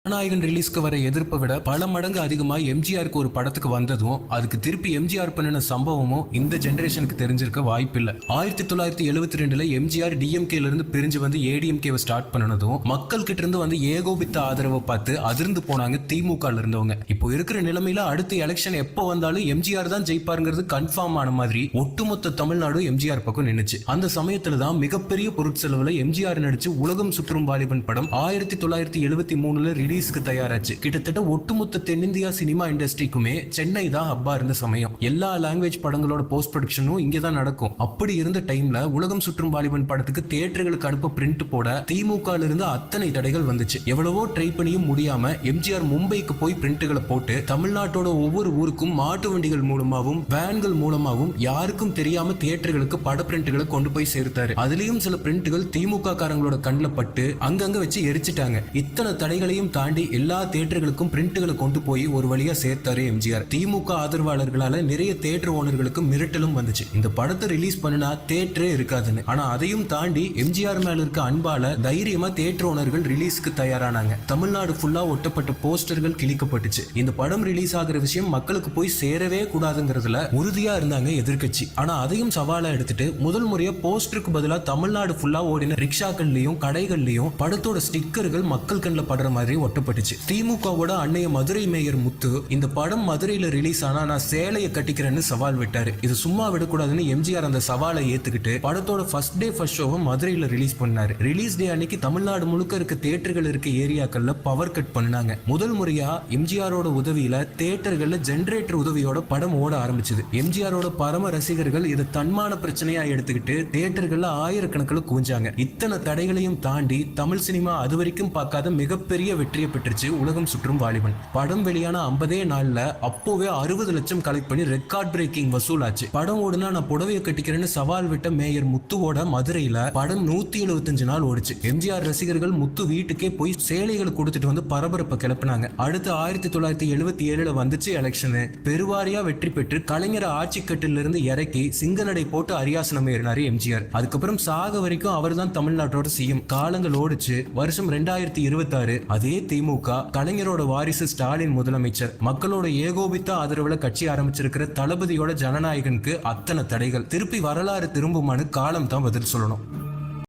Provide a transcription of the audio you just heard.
ஜனநாயகன் ரிலீஸ்க்கு வர எதிர்ப்பை விட பல மடங்கு அதிகமா எம்ஜிஆருக்கு ஒரு படத்துக்கு வந்ததும் அதுக்கு திருப்பி எம்ஜிஆர் பண்ணின சம்பவமும் இந்த ஜெனரேஷனுக்கு தெரிஞ்சிருக்க வாய்ப்பில்லை. 1972 எம்ஜிஆர் டிஎம்கேல இருந்து பிரிஞ்சு வந்து ஏடிஎம்கேவை ஸ்டார்ட் பண்ணனதும் மக்கள் கிட்ட இருந்து வந்து ஏகோபித்த ஆதரவை பார்த்து அதிர்ந்து போனாங்க திமுக இருந்தவங்க. இப்போ இருக்கிற நிலைமையில அடுத்த எலெக்ஷன் எப்போ வந்தாலும் எம்ஜிஆர் தான் ஜெயிப்பாருங்கிறது கன்ஃபார்ம் ஆன மாதிரி ஒட்டுமொத்த தமிழ்நாடு எம்ஜிஆர் பக்கம் நின்னுச்சு. அந்த சமயத்துல தான் மிகப்பெரிய பொருட்செலவுல எம்ஜிஆர் நடிச்சு உலகம் சுற்றும் வாலிபன் படம் 1973 ரிலீஸ்க்கு தயாராச்சு. கிட்டத்தட்ட ஒட்டுமொத்த தென்னிந்தியா சினிமா இண்டஸ்ட்ரிக்குமே சென்னை தான் ஹப்பா இருந்த சமயம். எல்லா லாங்குவேஜ் படங்களோட போஸ்ட் ப்ரொடக்ஷனும் இங்க தான் நடக்கும். அப்படி இருந்த டைம்ல உலகம் சுற்றும் வாலிபன் படத்துக்கு தியேட்டர்களுக்கு அனுப்ப பிரிண்ட் போட திமுக இருந்து அத்தனை தடைகள் வந்துச்சு. எவ்வளவோ ட்ரை பண்ணியும் முடியாம எம்ஜிஆர் மும்பைக்கு போய் பிரிண்ட்களை போட்டு தமிழ்நாட்டோட ஒவ்வொரு ஊருக்கும் மாட்டு வண்டிகள் மூலமாகவும் வேன்கள் மூலமாகவும் யாருக்கும் தெரியாம தியேட்டர்களுக்கு பட பிரிண்ட்களை கொண்டு போய் சேர்த்தாரு. அதுலயும் சில பிரிண்ட்கள் திமுக காரங்களோட கண்ணில் பட்டு அங்கங்க வச்சு எரிச்சிட்டாங்க. இத்தனை தடைகளையும் தாண்டி எல்லா தியேட்டர்களுக்கும் பிரிண்ட்களை கொண்டு போய் ஒரு வழியா சேர்த்தாரு எம்ஜிஆர். திமுக ஆதரவாளர்களால நிறைய தியேட்டர் ஓனர்களுக்கு மிரட்டலும் வந்துச்சு, இந்த படத்தை ரிலீஸ் பண்ணினா தியேட்டரே இருக்காதுன்னு. ஆனா அதையும் தாண்டி எம்ஜிஆர் மேல இருக்க அன்பால தைரியமா தியேட்டர் ஓனர்கள் ரிலீஸ்க்கு தயாரானாங்க. தமிழ்நாடு ஃபுல்லா ஒட்டப்பட்ட போஸ்டர்கள் கிழிக்கப்பட்டுச்சு. இந்த படம் ரிலீஸ் ஆகிற விஷயம் மக்களுக்கு போய் சேரவே கூடாதுங்கிறதுல உறுதியா இருந்தாங்க எதிர்கட்சி. ஆனா அதையும் சவாலா எடுத்துட்டு முதல் முறையா போஸ்டருக்கு பதிலா தமிழ்நாடு ஃபுல்லா ஓடின ரிக்ஷாக்கள்லயும் கடைகள்லயும் படத்தோட ஸ்டிக்கர்கள் மக்கள் கண்ணில் படுற மாதிரி ஒட்டப்பட்டுச்சு. திமுகவோட அன்னைய மதுரை மேயர் முத்து இந்த படம் மதுரையில ரிலீஸ் ஆனா நான் சேலையை கட்டிக்கிறேன்னு சவால் விட்டாரு. இது சும்மா விடக்கூடாதுன்னு எம்ஜிஆர் அந்த சவாலை ஏத்துக்கிட்டு படத்தோட ஃபர்ஸ்ட் டே ஃபர்ஸ்ட் ஷோவை மதுரையில ரிலீஸ் பண்ணாரு. ரிலீஸ் டே அன்னைக்கு தமிழ்நாடு முழுக்க இருக்க தியேட்டர்கள் இருக்க ஏரியாக்கள்ல பவர் கட் பண்ணாங்க. முதல் முறையா எம்ஜிஆரோட உதவியில தியேட்டர்கள்ல ஜெனரேட்டர் உதவியோட படம் ஓட ஆரம்பிச்சது. எம்ஜிஆரோட பரம ரசிகர்கள் இதை தன்மான பிரச்சனையா எடுத்துக்கிட்டு தியேட்டர்கள்ல ஆயிரக்கணக்கில் குவிஞ்சாங்க. இத்தனை தடைகளையும் தாண்டி தமிழ் சினிமா அது வரைக்கும் பார்க்காத மிகப்பெரிய வெற்றியை பெற்றுச்சு உலகம் சுற்றும் வாலிபன். படம் வெளியான 50 நாள்ல அப்போவே 60 லட்சம் கலெக்ட் பண்ணி ரெக்கார்ட் பிரேக்கிங் வசூல் ஆச்சு. படம் ஓடுனா நான் புடவையை கட்டிக்கிறேன்னு சவால் விட்ட மேயர் முத்துவோட மதுரையில படம் 175 நாள் ஓடிச்சு. எம்ஜிஆர் ரசிகர்கள் முத்து வீட்டுக்கே போய் சேலைகளை கொடுத்துட்டு வந்து பரபரப்பை கிளப்பினாங்க. அடுத்து 1977 வந்துச்சு எலெக்ஷனு. பெருவாரியா வெற்றி பெற்று கலைஞர் ஆட்சி கட்டில இருந்து இறக்கி சிங்கநடை போட்டு அரியாசனம் ஏறினாரு எம்ஜிஆர். அதுக்கப்புறம் சாக வரைக்கும் அவர் தான் தமிழ்நாட்டோட சிஎம். காலங்கள் ஓடிச்சு. வருஷம் 2026 அதே திமுக கலைஞரோட வாரிசு ஸ்டாலின் முதலமைச்சர். மக்களோட ஏகோபித்த ஆதரவுல கட்சி ஆரம்பிச்சிருக்கிற தளபதியோட ஜனநாயகனுக்கு அத்தனை தடைகள். திருப்பி வரலாறு திரும்புமான்னு காலம் தான் பதில் சொல்லணும்.